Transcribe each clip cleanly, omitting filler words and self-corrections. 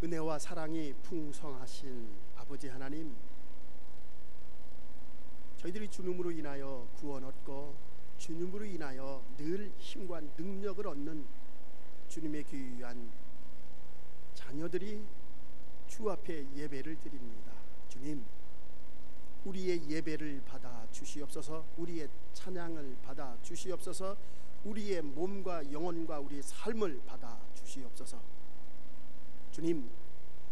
은혜와 사랑이 풍성하신 아버지 하나님, 저희들이 주님으로 인하여 구원 얻고 주님으로 인하여 늘 힘과 능력을 얻는 주님의 귀한 자녀들이 주 앞에 예배를 드립니다. 주님, 우리의 예배를 받아 주시옵소서. 우리의 찬양을 받아 주시옵소서. 우리의 몸과 영혼과 우리의 삶을 받아 주시옵소서. 주님,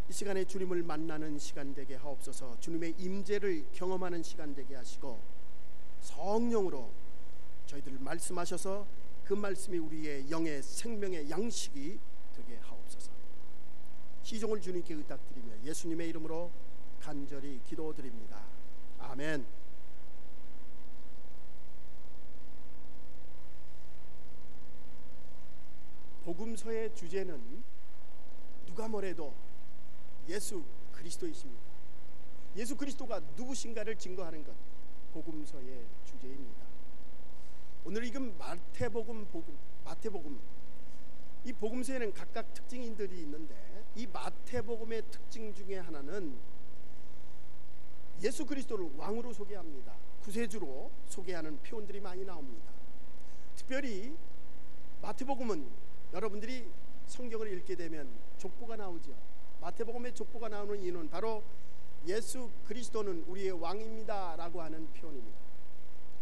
이 시간에 주님을 만나는 시간 되게 하옵소서. 주님의 임재를 경험하는 시간 되게 하시고 성령으로 저희들을 말씀하셔서 그 말씀이 우리의 영의 생명의 양식이 되게 하옵소서. 시종을 주님께 의탁드리며 예수님의 이름으로 간절히 기도드립니다. 아멘. 복음서의 주제는 누가 뭐래도 예수 그리스도이십니다. 예수 그리스도가 누구신가를 증거하는 것, 복음서의 주제입니다. 오늘 읽은 마태복음, 이 복음서에는 각각 특징들이 있는데 이 마태복음의 특징 중에 하나는 예수 그리스도를 왕으로 소개합니다. 구세주로 소개하는 표현들이 많이 나옵니다. 특별히 마태복음은 여러분들이 성경을 읽게 되면 족보가 나오죠. 마태복음에 족보가 나오는 이유는 바로 예수 그리스도는 우리의 왕입니다 라고 하는 표현입니다.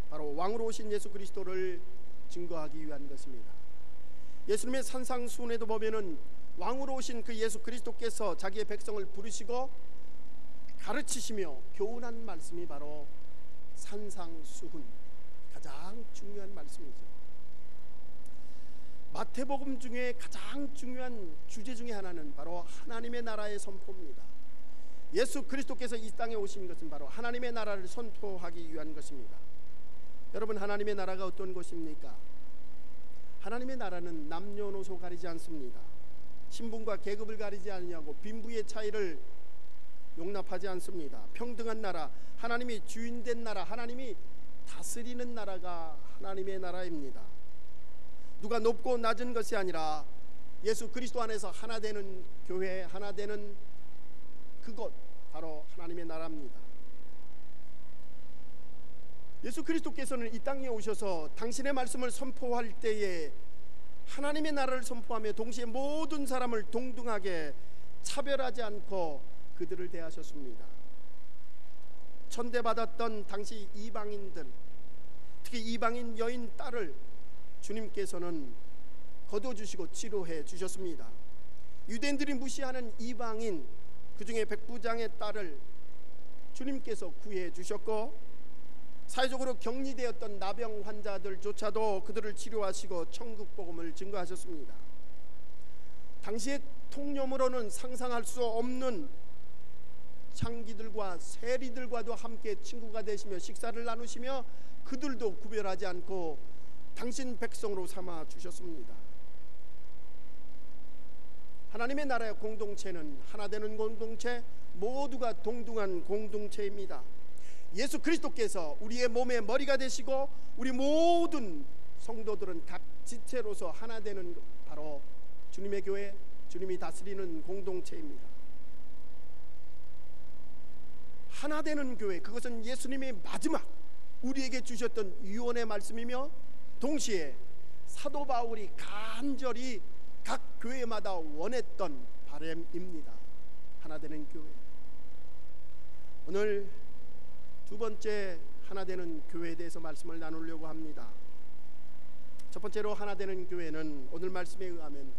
바로 왕으로 오신 예수 그리스도를 증거하기 위한 것입니다. 예수님의 산상수훈에도 보면은 왕으로 오신 그 예수 그리스도께서 자기의 백성을 부르시고 가르치시며 교훈한 말씀이 바로 산상수훈, 가장 중요한 말씀이죠. 마태복음 중에 가장 중요한 주제 중에 하나는 바로 하나님의 나라의 선포입니다. 예수 그리스도께서 이 땅에 오신 것은 바로 하나님의 나라를 선포하기 위한 것입니다. 여러분, 하나님의 나라가 어떤 것입니까? 하나님의 나라는 남녀노소 가리지 않습니다. 신분과 계급을 가리지 않냐고 빈부의 차이를 용납하지 않습니다. 평등한 나라, 하나님이 주인된 나라, 하나님이 다스리는 나라가 하나님의 나라입니다. 누가 높고 낮은 것이 아니라 예수 그리스도 안에서 하나 되는 교회, 하나 되는 그곳, 바로 하나님의 나라입니다. 예수 그리스도께서는 이 땅에 오셔서 당신의 말씀을 선포할 때에 하나님의 나라를 선포하며 동시에 모든 사람을 동등하게 차별하지 않고 그들을 대하셨습니다. 천대받았던 당시 이방인들, 특히 이방인 여인 딸을 주님께서는 거둬주시고 치료해 주셨습니다. 유대인들이 무시하는 이방인, 그 중에 백부장의 딸을 주님께서 구해 주셨고, 사회적으로 격리되었던 나병 환자들조차도 그들을 치료하시고 천국 복음을 증거하셨습니다. 당시의 통념으로는 상상할 수 없는 창기들과 세리들과도 함께 친구가 되시며 식사를 나누시며 그들도 구별하지 않고 당신 백성으로 삼아 주셨습니다. 하나님의 나라의 공동체는 하나 되는 공동체, 모두가 동등한 공동체입니다. 예수 그리스도께서 우리의 몸의 머리가 되시고 우리 모든 성도들은 각 지체로서 하나 되는 바로 주님의 교회, 주님이 다스리는 공동체입니다. 하나 되는 교회, 그것은 예수님이 마지막 우리에게 주셨던 유언의 말씀이며 동시에 사도 바울이 간절히 각 교회마다 원했던 바람입니다. 하나 되는 교회. 오늘 두 번째 하나 되는 교회에 대해서 말씀을 나누려고 합니다. 첫 번째로 하나 되는 교회는 오늘 말씀에 의하면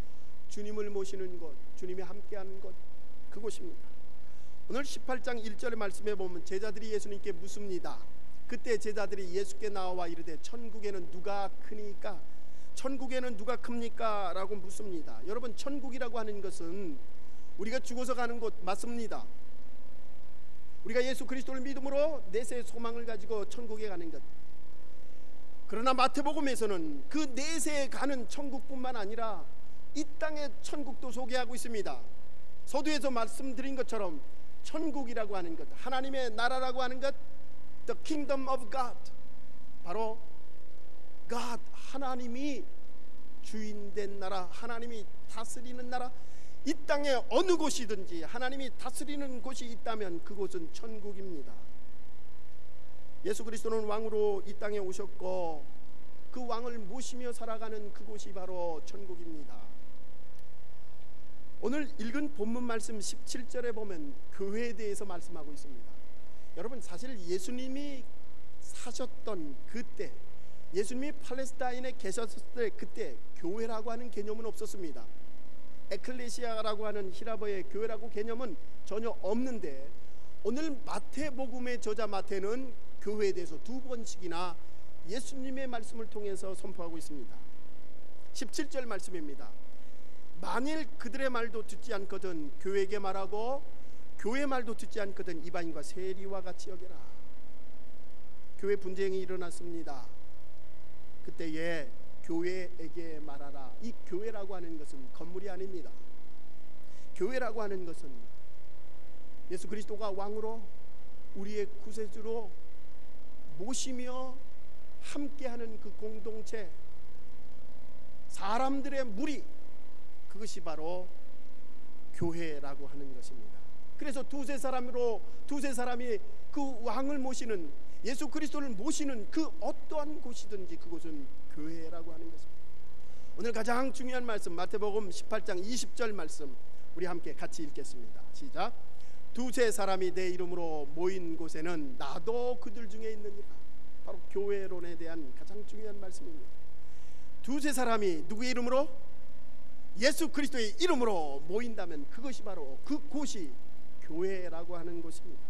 주님을 모시는 곳, 주님이 함께하는 곳, 그곳입니다. 오늘 18장 1절의 말씀에 보면 제자들이 예수님께 묻습니다. 그때 제자들이 예수께 나와 이르되 천국에는 누가 크니까? 천국에는 누가 큽니까? 라고 묻습니다. 여러분, 천국이라고 하는 것은 우리가 죽어서 가는 곳 맞습니다. 우리가 예수 그리스도를 믿음으로 내세의 소망을 가지고 천국에 가는 것. 그러나 마태복음에서는 그 내세에 가는 천국뿐만 아니라 이 땅의 천국도 소개하고 있습니다. 서두에서 말씀드린 것처럼 천국이라고 하는 것, 하나님의 나라라고 하는 것, The Kingdom of God, 바로 God, 하나님이 주인된 나라, 하나님이 다스리는 나라, 이 땅에 어느 곳이든지 하나님이 다스리는 곳이 있다면 그곳은 천국입니다. 예수 그리스도는 왕으로 이 땅에 오셨고 그 왕을 모시며 살아가는 그곳이 바로 천국입니다. 오늘 읽은 본문 말씀 17절에 보면 교회에 대해서 말씀하고 있습니다. 여러분, 사실 예수님이 사셨던 그때, 예수님이 팔레스타인에 계셨을 때, 그때 교회라고 하는 개념은 없었습니다. 에클레시아라고 하는 히라버의 교회라고 개념은 전혀 없는데, 오늘 마태복음의 저자 마태는 교회에 대해서 2번씩이나 예수님의 말씀을 통해서 선포하고 있습니다. 17절 말씀입니다. 만일 그들의 말도 듣지 않거든 교회에게 말하고 교회 말도 듣지 않거든 이방인과 세리와 같이 여겨라. 교회 분쟁이 일어났습니다. 그때에 교회에게 말하라. 이 교회라고 하는 것은 건물이 아닙니다. 교회라고 하는 것은 예수 그리스도가 왕으로 우리의 구세주로 모시며 함께하는 그 공동체, 사람들의 무리, 그것이 바로 교회라고 하는 것입니다. 그래서 두세 사람이 그 왕을 모시는, 예수 그리스도를 모시는 그 어떠한 곳이든지 그곳은 교회라고 하는 것입니다. 오늘 가장 중요한 말씀, 마태복음 18장 20절 말씀 우리 함께 같이 읽겠습니다. 시작. 두세 사람이 내 이름으로 모인 곳에는 나도 그들 중에 있느니라. 바로 교회론에 대한 가장 중요한 말씀입니다. 두세 사람이 누구의 이름으로? 예수 그리스도의 이름으로 모인다면 그것이 바로 그 곳이 교회라고 하는 곳입니다.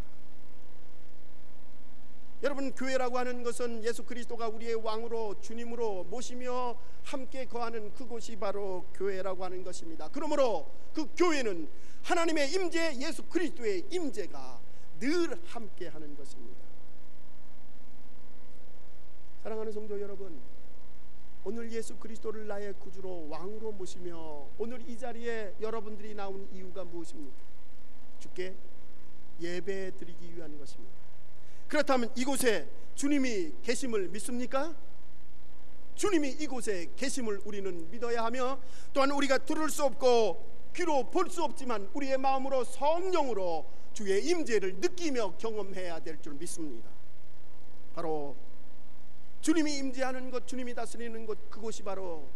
여러분, 교회라고 하는 것은 예수 그리스도가 우리의 왕으로 주님으로 모시며 함께 거하는 그곳이 바로 교회라고 하는 것입니다. 그러므로 그 교회는 하나님의 임재, 예수 그리스도의 임재가 늘 함께 하는 것입니다. 사랑하는 성도 여러분, 오늘 예수 그리스도를 나의 구주로 왕으로 모시며 오늘 이 자리에 여러분들이 나온 이유가 무엇입니까? 주께 예배 드리기 위한 것입니다. 그렇다면 이곳에 주님이 계심을 믿습니까? 주님이 이곳에 계심을 우리는 믿어야 하며, 또한 우리가 들을 수 없고 귀로 볼 수 없지만 우리의 마음으로 성령으로 주의 임재를 느끼며 경험해야 될 줄 믿습니다. 바로 주님이 임재하는 곳, 주님이 다스리는 곳, 그곳이 바로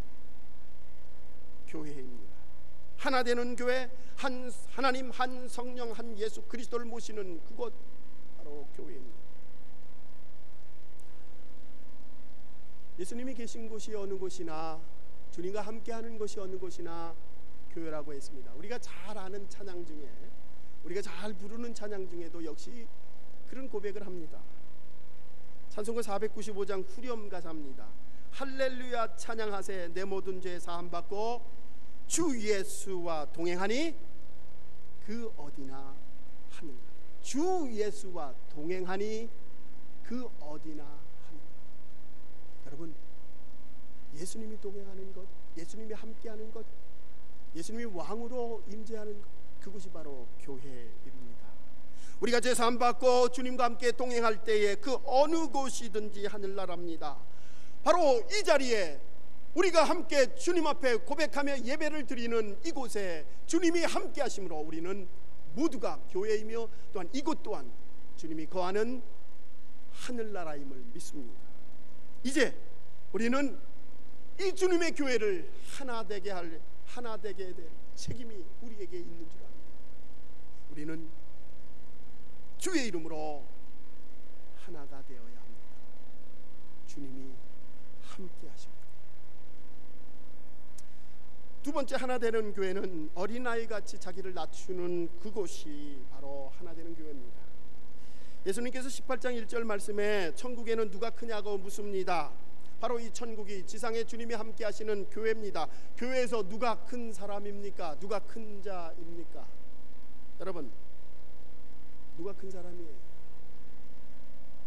교회입니다. 하나 되는 교회, 한 하나님, 한 성령, 한 예수 그리스도를 모시는 그곳, 바로 교회입니다. 예수님이 계신 곳이 어느 곳이나, 주님과 함께하는 곳이 어느 곳이나 교회라고 했습니다. 우리가 잘 아는 찬양 중에, 우리가 잘 부르는 찬양 중에도 역시 그런 고백을 합니다. 찬송가 495장 후렴 가사입니다. 할렐루야 찬양하세 내 모든 죄 사함 받고 주 예수와 동행하니 그 어디나 하늘. 주 예수와 동행하니 그 어디나 하늘. 여러분, 예수님이 동행하는 것, 예수님이 함께하는 것, 예수님이 왕으로 임재하는 것, 그것이 바로 교회입니다. 우리가 죄 사함 받고 주님과 함께 동행할 때에 그 어느 곳이든지 하늘나라입니다. 바로 이 자리에 우리가 함께 주님 앞에 고백하며 예배를 드리는 이곳에 주님이 함께 하심으로 우리는 모두가 교회이며, 또한 이곳 또한 주님이 거하는 하늘나라임을 믿습니다. 이제 우리는 이 주님의 교회를 하나 되게 될 책임이 우리에게 있는 줄 압니다. 우리는 주의 이름으로 하나가 되어야 합니다. 주님이 함께 하십니다. 두 번째 하나 되는 교회는 어린아이같이 자기를 낮추는 그곳이 바로 하나 되는 교회입니다. 예수님께서 18장 1절 말씀에 천국에는 누가 크냐고 묻습니다. 바로 이 천국이 지상에 주님이 함께 하시는 교회입니다. 교회에서 누가 큰 사람입니까? 누가 큰 자입니까? 여러분, 누가 큰 사람이에요?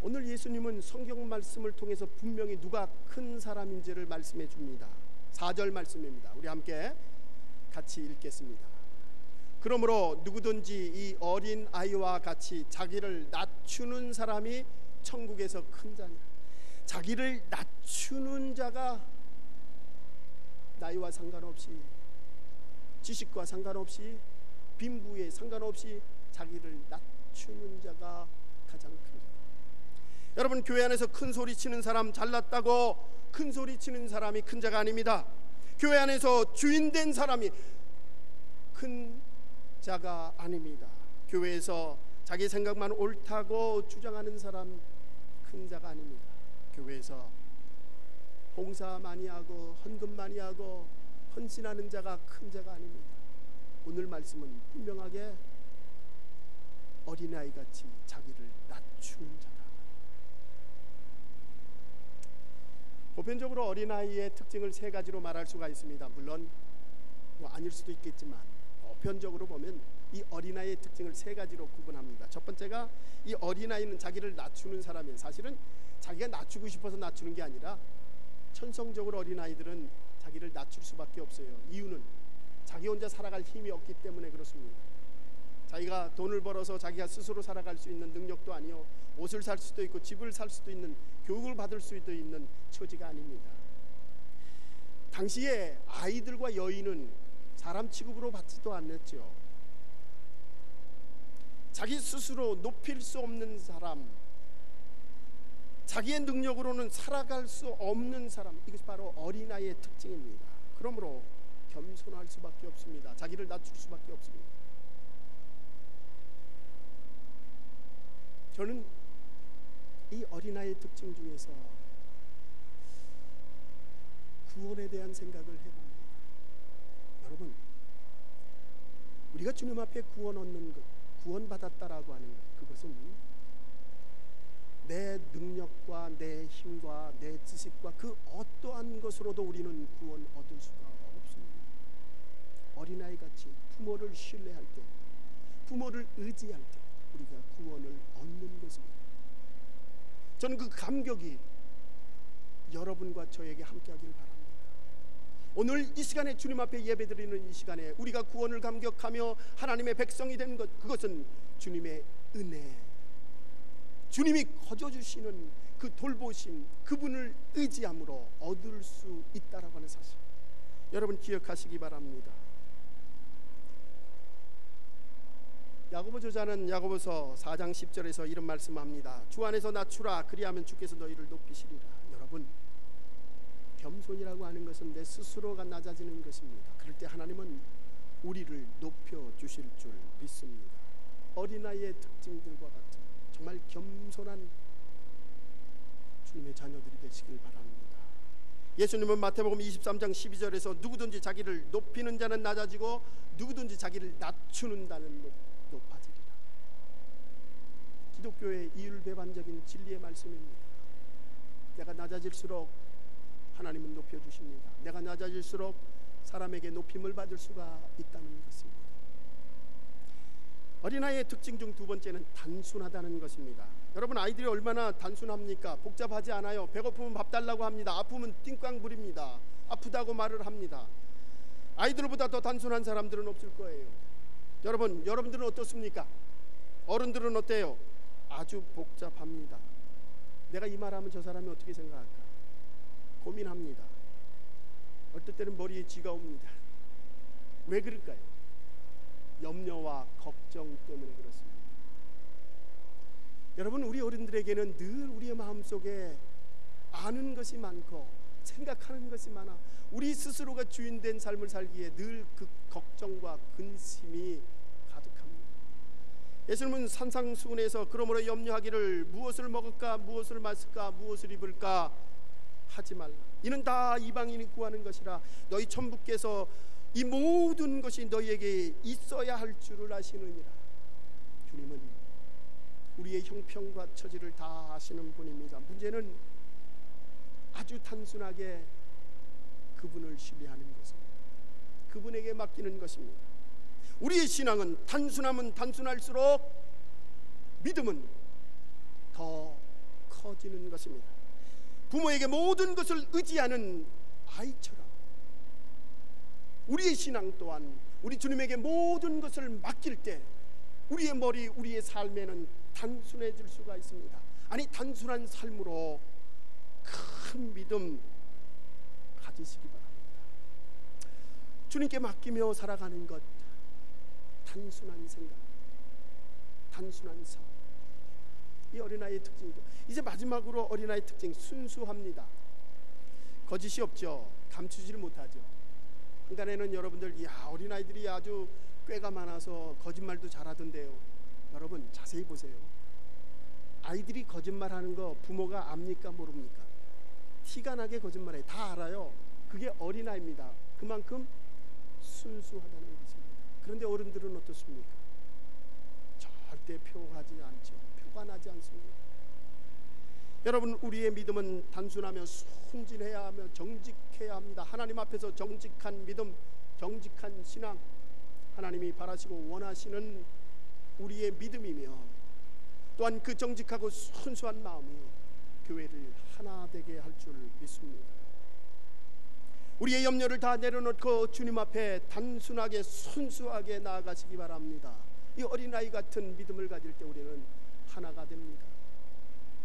오늘 예수님은 성경 말씀을 통해서 분명히 누가 큰 사람인지를 말씀해 줍니다. 4절 말씀입니다. 우리 함께 같이 읽겠습니다. 그러므로 누구든지 이 어린 아이와 같이 자기를 낮추는 사람이 천국에서 큰 자냐. 자기를 낮추는 자가 나이와 상관없이 지식과 상관없이 빈부에 상관없이 자기를 낮추는 자가 가장 큽니다. 여러분, 교회 안에서 큰 소리 치는 사람, 잘났다고 큰 소리 치는 사람이 큰 자가 아닙니다. 교회 안에서 주인된 사람이 큰 자가 아닙니다. 교회에서 자기 생각만 옳다고 주장하는 사람 큰 자가 아닙니다. 교회에서 봉사 많이 하고 헌금 많이 하고 헌신하는 자가 큰 자가 아닙니다. 오늘 말씀은 분명하게 어린아이같이 자기를 낮추는 자다. 보편적으로 어린아이의 특징을 세 가지로 말할 수가 있습니다. 물론 아닐 수도 있겠지만 보편적으로 보면 이 어린아이의 특징을 세 가지로 구분합니다. 첫 번째가 이 어린아이는 자기를 낮추는 사람이에요. 사실은 자기가 낮추고 싶어서 낮추는 게 아니라 천성적으로 어린아이들은 자기를 낮출 수밖에 없어요. 이유는 자기 혼자 살아갈 힘이 없기 때문에 그렇습니다. 자기가 돈을 벌어서 자기가 스스로 살아갈 수 있는 능력도 아니요, 옷을 살 수도 있고 집을 살 수도 있는, 교육을 받을 수도 있는 처지가 아닙니다. 당시에 아이들과 여인은 사람 취급으로 받지도 않았죠. 자기 스스로 높일 수 없는 사람, 자기의 능력으로는 살아갈 수 없는 사람, 이것이 바로 어린아이의 특징입니다. 그러므로 겸손할 수밖에 없습니다. 자기를 낮출 수밖에 없습니다. 저는 이 어린아이의 특징 중에서 구원에 대한 생각을 해봅니다. 여러분, 우리가 주님 앞에 구원 얻는 것, 구원받았다라고 하는 것, 그것은 내 능력과 내 힘과 내 지식과 그 어떠한 것으로도 우리는 구원 얻을 수가 없습니다. 어린아이같이 부모를 신뢰할 때, 부모를 의지할 때 우리가 구원을 얻는 것입니다. 저는 그 감격이 여러분과 저에게 함께하길 바랍니다. 오늘 이 시간에 주님 앞에 예배드리는 이 시간에 우리가 구원을 감격하며 하나님의 백성이 된 것, 그것은 주님의 은혜, 주님이 거저주시는 그 돌보심, 그분을 의지함으로 얻을 수 있다라고 하는 사실, 여러분 기억하시기 바랍니다. 야고보 저자는 야고보서 4장 10절에서 이런 말씀합니다. 주 안에서 낮추라, 그리하면 주께서 너희를 높이시리라. 여러분, 겸손이라고 하는 것은 내 스스로가 낮아지는 것입니다. 그럴 때 하나님은 우리를 높여주실 줄 믿습니다. 어린아이의 특징들과 같은 정말 겸손한 주님의 자녀들이 되시길 바랍니다. 예수님은 마태복음 23장 12절에서 누구든지 자기를 높이는 자는 낮아지고 누구든지 자기를 낮추는 자는 높아지리라. 기독교의 이율배반적인 진리의 말씀입니다. 내가 낮아질수록 하나님은 높여주십니다. 내가 낮아질수록 사람에게 높임을 받을 수가 있다는 것입니다. 어린아이의 특징 중 두 번째는 단순하다는 것입니다. 여러분, 아이들이 얼마나 단순합니까? 복잡하지 않아요. 배고프면 밥 달라고 합니다. 아프면 띵꽝 부립니다. 아프다고 말을 합니다. 아이들보다 더 단순한 사람들은 없을 거예요. 여러분, 여러분들은 어떻습니까? 어른들은 어때요? 아주 복잡합니다. 내가 이 말하면 저 사람이 어떻게 생각할까? 고민합니다. 어떨 때는 머리에 쥐가 옵니다. 왜 그럴까요? 염려와 걱정 때문에 그렇습니다. 여러분, 우리 어른들에게는 늘 우리의 마음속에 아는 것이 많고 생각하는 것이 많아 우리 스스로가 주인된 삶을 살기에 늘 그 걱정과 근심이 가득합니다. 예수님은 산상수훈에서 그러므로 염려하기를 무엇을 먹을까, 무엇을 마실까, 무엇을 입을까 하지 말라. 이는 다 이방인이 구하는 것이라. 너희 천부께서 이 모든 것이 너희에게 있어야 할 줄을 아시느니라. 주님은 우리의 형편과 처지를 다 아시는 분입니다. 문제는 아주 단순하게 그분을 신뢰하는 것입니다. 그분에게 맡기는 것입니다. 우리의 신앙은 단순하면 단순할수록 믿음은 더 커지는 것입니다. 부모에게 모든 것을 의지하는 아이처럼 우리의 신앙 또한 우리 주님에게 모든 것을 맡길 때 우리의 머리, 우리의 삶에는 단순해질 수가 있습니다. 아니, 단순한 삶으로 큰 믿음 가지시기 바랍니다. 주님께 맡기며 살아가는 것, 단순한 생각, 단순한 삶, 이 어린아이의 특징이죠. 이제 마지막으로 어린아이의 특징, 순수합니다. 거짓이 없죠. 감추지를 못하죠. 한간에는 여러분들, 어린아이들이 아주 꾀가 많아서 거짓말도 잘하던데요. 여러분 자세히 보세요. 아이들이 거짓말하는 거 부모가 압니까 모릅니까? 티가 나게 거짓말해요. 다 알아요. 그게 어린아이입니다. 그만큼 순수하다는 것입니다. 그런데 어른들은 어떻습니까? 절대 표하지 않죠. 표가 나지 않습니다. 여러분, 우리의 믿음은 단순하며 순진해야 하며 정직해야 합니다. 하나님 앞에서 정직한 믿음, 정직한 신앙, 하나님이 바라시고 원하시는 우리의 믿음이며, 또한 그 정직하고 순수한 마음이 교회를 하나 되게 할 줄 믿습니다. 우리의 염려를 다 내려놓고 주님 앞에 단순하게 순수하게 나아가시기 바랍니다. 이 어린아이 같은 믿음을 가질 때 우리는 하나가 됩니다.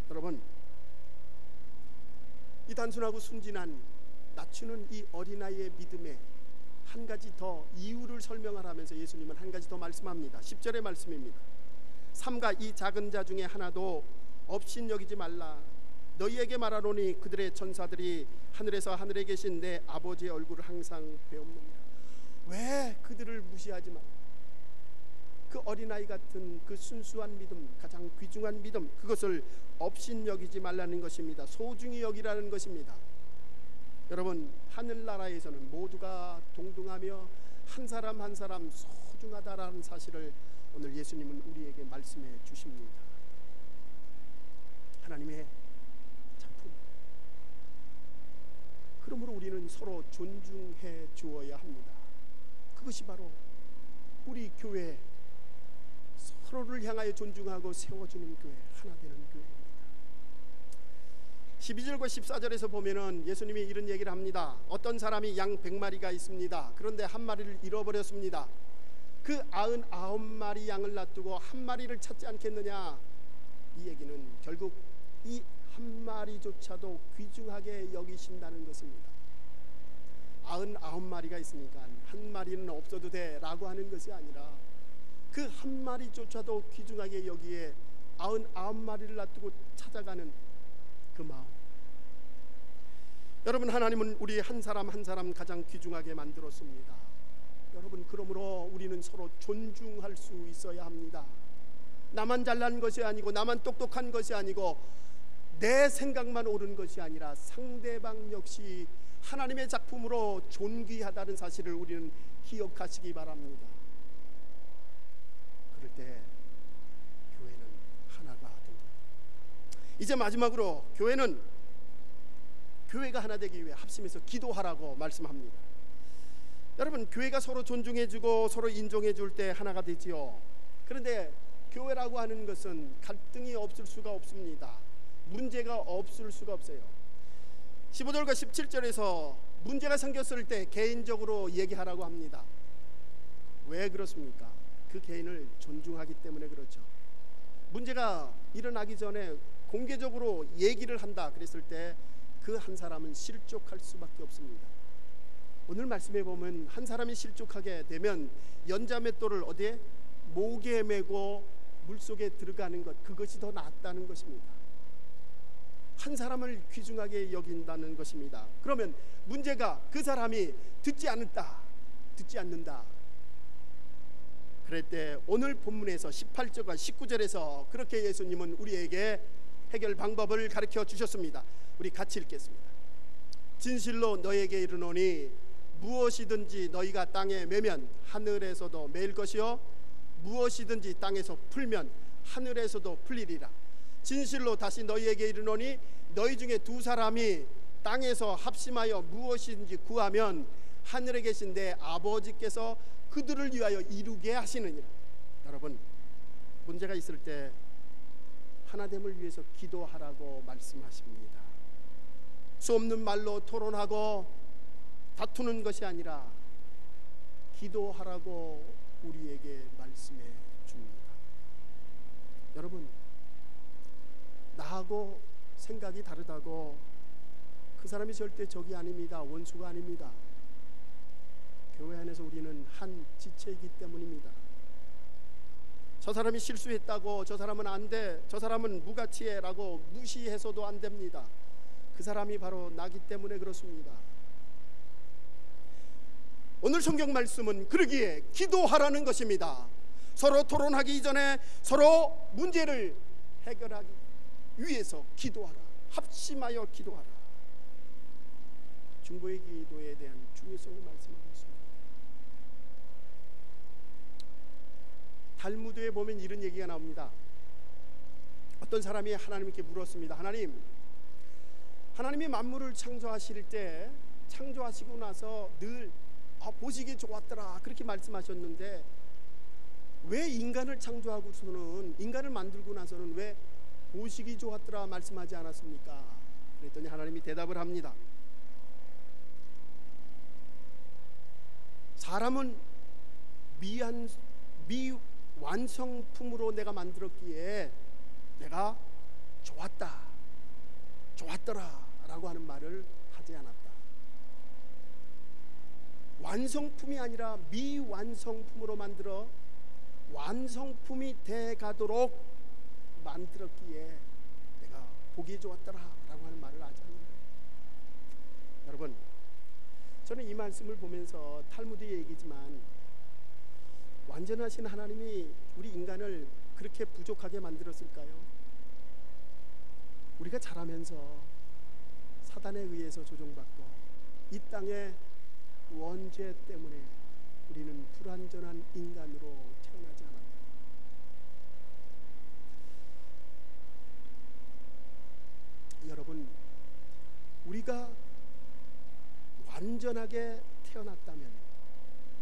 여러분, 이 단순하고 순진한 낮추는 이 어린아이의 믿음에 한 가지 더 이유를 설명하라면서 예수님은 한 가지 더 말씀합니다. 10절의 말씀입니다. 삼가 이 작은 자 중에 하나도 업신여기지 말라. 너희에게 말하노니 그들의 천사들이 하늘에서 하늘에 계신 내 아버지의 얼굴을 항상 배웁느니라. 왜 그들을 무시하지 마? 그 어린아이 같은 그 순수한 믿음, 가장 귀중한 믿음, 그것을 업신여기지 말라는 것입니다. 소중히 여기라는 것입니다. 여러분, 하늘나라에서는 모두가 동등하며 한 사람 한 사람 소중하다라는 사실을 오늘 예수님은 우리에게 말씀해 주십니다. 하나님의 작품. 그러므로 우리는 서로 존중해 주어야 합니다. 그것이 바로 우리 교회, 서로를 향하여 존중하고 세워주는 교회, 하나 되는 교회입니다. 12절과 14절에서 보면은 예수님이 이런 얘기를 합니다. 어떤 사람이 양 100마리가 있습니다. 그런데 한 마리를 잃어버렸습니다. 그 99마리 양을 놔두고 한 마리를 찾지 않겠느냐. 이 얘기는 결국 이 한 마리조차도 귀중하게 여기신다는 것입니다. 99마리가 있으니까 한 마리는 없어도 돼 라고 하는 것이 아니라 그 한 마리조차도 귀중하게 여기에 99마리를 놔두고 찾아가는 그 마음. 여러분, 하나님은 우리 한 사람 한 사람 가장 귀중하게 만들었습니다. 여러분, 그러므로 우리는 서로 존중할 수 있어야 합니다. 나만 잘난 것이 아니고, 나만 똑똑한 것이 아니고, 내 생각만 옳은 것이 아니라 상대방 역시 하나님의 작품으로 존귀하다는 사실을 우리는 기억하시기 바랍니다. 그럴 때 교회는 하나가 됩니다. 이제 마지막으로 교회가 하나 되기 위해 합심해서 기도하라고 말씀합니다. 여러분, 교회가 서로 존중해주고 서로 인정해줄 때 하나가 되지요. 그런데 교회라고 하는 것은 갈등이 없을 수가 없습니다. 문제가 없을 수가 없어요. 15절과 17절에서 문제가 생겼을 때 개인적으로 얘기하라고 합니다. 왜 그렇습니까? 그 개인을 존중하기 때문에 그렇죠. 문제가 일어나기 전에 공개적으로 얘기를 한다 그랬을 때 그 한 사람은 실족할 수밖에 없습니다. 오늘 말씀에 보면 한 사람이 실족하게 되면 연자맷돌을 어디에? 목에 메고 물속에 들어가는 것, 그것이 더 낫다는 것입니다. 한 사람을 귀중하게 여긴다는 것입니다. 그러면 문제가 그 사람이 듣지 않는다. 그럴 때 오늘 본문에서 18절과 19절에서 그렇게 예수님은 우리에게 해결 방법을 가르쳐 주셨습니다. 우리 같이 읽겠습니다. 진실로 너에게 이르노니 무엇이든지 너희가 땅에 매면 하늘에서도 매일 것이요 무엇이든지 땅에서 풀면 하늘에서도 풀리리라. 진실로 다시 너희에게 이르노니 너희 중에 두 사람이 땅에서 합심하여 무엇이든지 구하면 하늘에 계신 내 아버지께서 그들을 위하여 이루게 하시느니라. 여러분, 문제가 있을 때 하나됨을 위해서 기도하라고 말씀하십니다. 수 없는 말로 토론하고 다투는 것이 아니라 기도하라고 우리에게 말씀해 줍니다. 여러분, 나하고 생각이 다르다고 그 사람이 절대 적이 아닙니다. 원수가 아닙니다. 교회 안에서 우리는 한 지체이기 때문입니다. 저 사람이 실수했다고 저 사람은 안 돼, 저 사람은 무가치해라고 무시해서도 안 됩니다. 그 사람이 바로 나기 때문에 그렇습니다. 오늘 성경 말씀은 그러기에 기도하라는 것입니다. 서로 토론하기 이전에 서로 문제를 해결하기 위해서 기도하라. 합심하여 기도하라. 중보의 기도에 대한 중요성을 말씀하고 있습니다. 탈무드에 보면 이런 얘기가 나옵니다. 어떤 사람이 하나님께 물었습니다. 하나님이 만물을 창조하실 때 창조하시고 나서 늘 보시기 좋았더라 그렇게 말씀하셨는데 왜 인간을 창조하고서는 인간을 만들고 나서는 왜 보시기 좋았더라 말씀하지 않았습니까? 그랬더니 하나님이 대답을 합니다. 사람은 미완성품으로 내가 만들었기에 내가 좋았더라 라고 하는 말을 하지 않았다. 완성품이 아니라 미완성품으로 만들어 완성품이 돼가도록 만들었기에 내가 보기 좋았더라 라고 하는 말을 하지 않는다. 여러분, 저는 이 말씀을 보면서 탈무드의 얘기지만 완전하신 하나님이 우리 인간을 그렇게 부족하게 만들었을까요? 우리가 자라면서 사단에 의해서 조종받고 이 땅의 원죄 때문에 우리는 불완전한 인간으로 태어나지 않았다. 여러분, 우리가 완전하게 태어났다면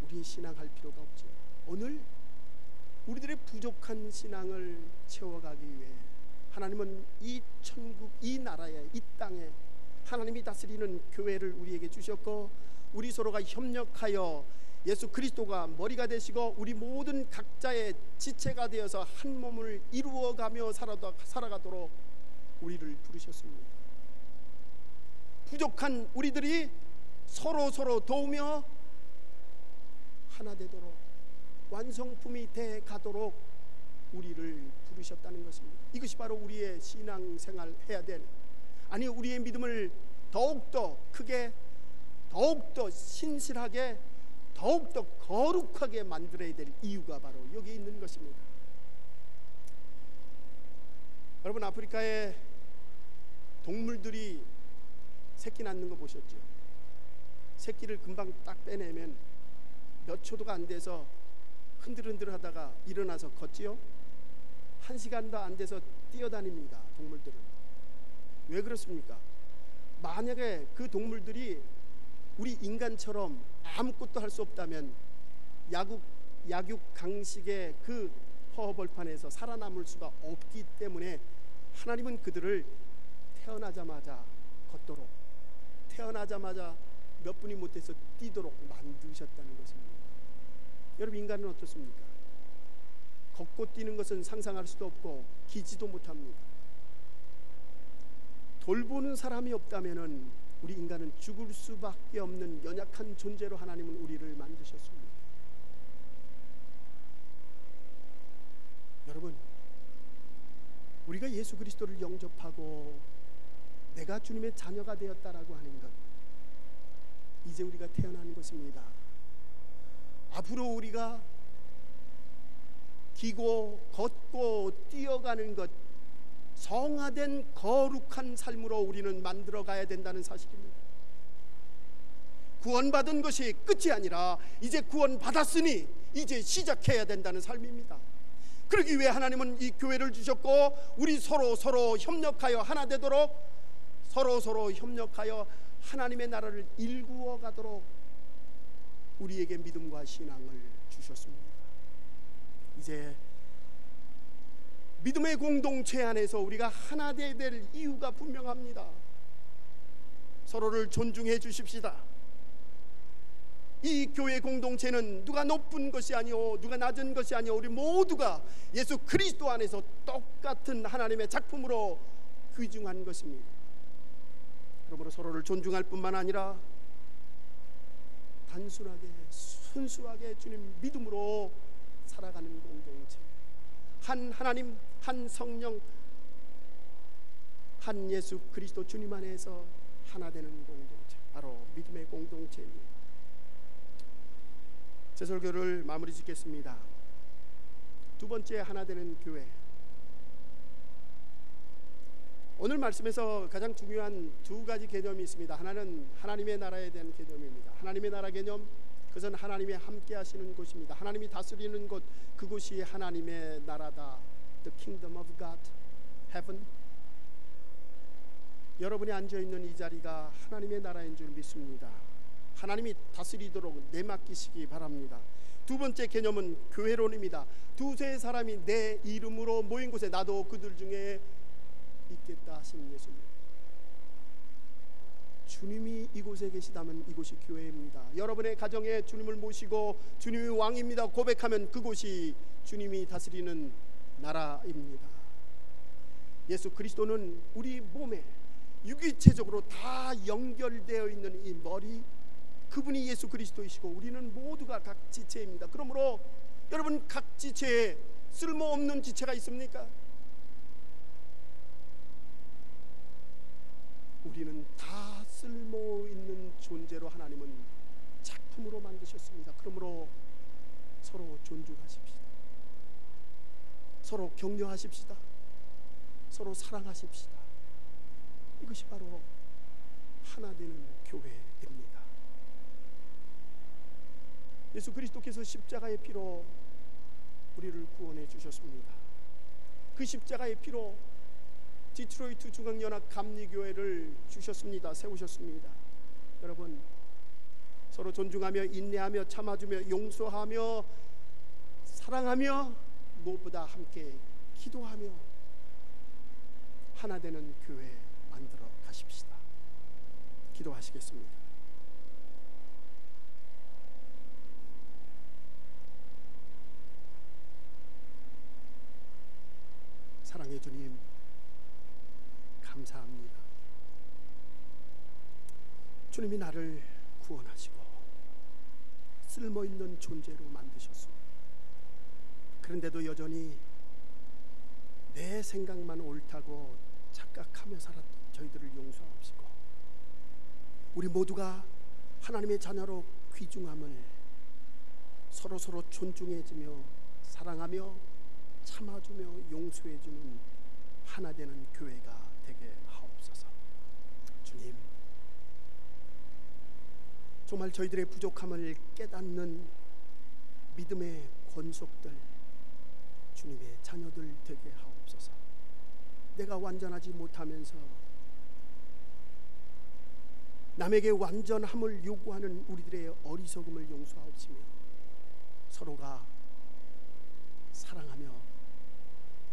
우리의 신앙할 필요가 없죠. 오늘 우리들의 부족한 신앙을 채워가기 위해 하나님은 이 천국, 이 나라에, 이 땅에 하나님이 다스리는 교회를 우리에게 주셨고 우리 서로가 협력하여 예수 그리스도가 머리가 되시고 우리 모든 각자의 지체가 되어서 한 몸을 이루어가며 살아가도록 우리를 부르셨습니다. 부족한 우리들이 서로 도우며 하나 되도록 완성품이 돼 가도록 우리를 부르셨다는 것입니다. 이것이 바로 우리의 신앙생활 해야 될, 아니 우리의 믿음을 더욱더 크게, 더욱더 신실하게, 더욱더 거룩하게 만들어야 될 이유가 바로 여기 있는 것입니다. 여러분, 아프리카에 동물들이 새끼 낳는 거 보셨죠? 새끼를 금방 딱 빼내면 몇 초도가 안 돼서 흔들흔들 하다가 일어나서 걷지요? 1시간도 안 돼서 뛰어다닙니다. 동물들은. 왜 그렇습니까? 만약에 그 동물들이 우리 인간처럼 아무것도 할 수 없다면 약육강식의 그 허허벌판에서 살아남을 수가 없기 때문에 하나님은 그들을 태어나자마자 걷도록, 태어나자마자 몇 분이 못해서 뛰도록 만드셨다는 것입니다. 여러분, 인간은 어떻습니까? 걷고 뛰는 것은 상상할 수도 없고 기지도 못합니다. 돌보는 사람이 없다면 우리 인간은 죽을 수밖에 없는 연약한 존재로 하나님은 우리를 만드셨습니다. 여러분, 우리가 예수 그리스도를 영접하고 내가 주님의 자녀가 되었다라고 하는 것, 이제 우리가 태어난 것입니다. 앞으로 우리가 기고 걷고 뛰어가는 것, 성화된 거룩한 삶으로 우리는 만들어 가야 된다는 사실입니다. 구원받은 것이 끝이 아니라 이제 구원받았으니 이제 시작해야 된다는 삶입니다. 그러기 위해 하나님은 이 교회를 주셨고 우리 서로 협력하여 하나 되도록, 서로 협력하여 하나님의 나라를 일구어 가도록 우리에게 믿음과 신앙을 주셨습니다. 이제 믿음의 공동체 안에서 우리가 하나 되어야 될 이유가 분명합니다. 서로를 존중해 주십시다. 이 교회 공동체는 누가 높은 것이 아니오, 누가 낮은 것이 아니오, 우리 모두가 예수 그리스도 안에서 똑같은 하나님의 작품으로 귀중한 것입니다. 그러므로 서로를 존중할 뿐만 아니라 단순하게 순수하게 주님 믿음으로 살아가는 공동체, 한 하나님, 한 성령, 한 예수 그리스도 주님 안에서 하나 되는 공동체, 바로 믿음의 공동체입니다. 제 설교를 마무리 짓겠습니다. 두 번째 하나 되는 교회. 오늘 말씀에서 가장 중요한 두 가지 개념이 있습니다. 하나는 하나님의 나라에 대한 개념입니다. 하나님의 나라 개념, 그것은 하나님이 함께 하시는 곳입니다. 하나님이 다스리는 곳, 그곳이 하나님의 나라다. The kingdom of God, heaven. 여러분이 앉아있는 이 자리가 하나님의 나라인 줄 믿습니다. 하나님이 다스리도록 내맡기시기 바랍니다. 두 번째 개념은 교회론입니다. 두세 사람이 내 이름으로 모인 곳에 나도 그들 중에 있겠다 하신 예수님. 주님이 이곳에 계시다면 이곳이 교회입니다. 여러분의 가정에 주님을 모시고 주님이 왕입니다 고백하면 그곳이 주님이 다스리는 나라입니다. 예수 그리스도는 우리 몸에 유기체적으로 다 연결되어 있는 이 머리, 그분이 예수 그리스도이시고 우리는 모두가 각 지체입니다. 그러므로 여러분, 각 지체에 쓸모없는 지체가 있습니까? 우리는 다 쓸모있는 존재로 하나님은 작품으로 만드셨습니다. 그러므로 서로 존중하십시다. 서로 격려하십시다. 서로 사랑하십시다. 이것이 바로 하나 되는 교회입니다. 예수 그리스도께서 십자가의 피로 우리를 구원해 주셨습니다. 그 십자가의 피로 디트로이트 중앙연합 감리교회를 주셨습니다. 세우셨습니다. 여러분, 서로 존중하며 인내하며 참아주며 용서하며 사랑하며 무엇보다 함께 기도하며 하나 되는 교회 만들어 가십시다. 기도하시겠습니다. 사랑의 주님, 감사합니다. 주님이 나를 구원하시고 쓸모있는 존재로 만드셨습니다. 그런데도 여전히 내 생각만 옳다고 착각하며 살았던 저희들을 용서하시고 우리 모두가 하나님의 자녀로 귀중함을 서로 존중해주며 사랑하며 참아주며 용서해주는 하나 되는 교회가 되게 하옵소서. 주님, 정말 저희들의 부족함을 깨닫는 믿음의 권속들, 주님의 자녀들 되게 하옵소서. 내가 완전하지 못하면서 남에게 완전함을 요구하는 우리들의 어리석음을 용서하옵시며 서로가 사랑하며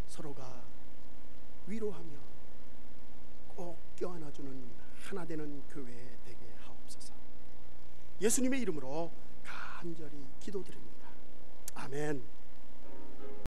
서로가 위로하며 꼭 껴안아주는 하나 되는 교회 되게 하옵소서. 예수님의 이름으로 간절히 기도드립니다. 아멘.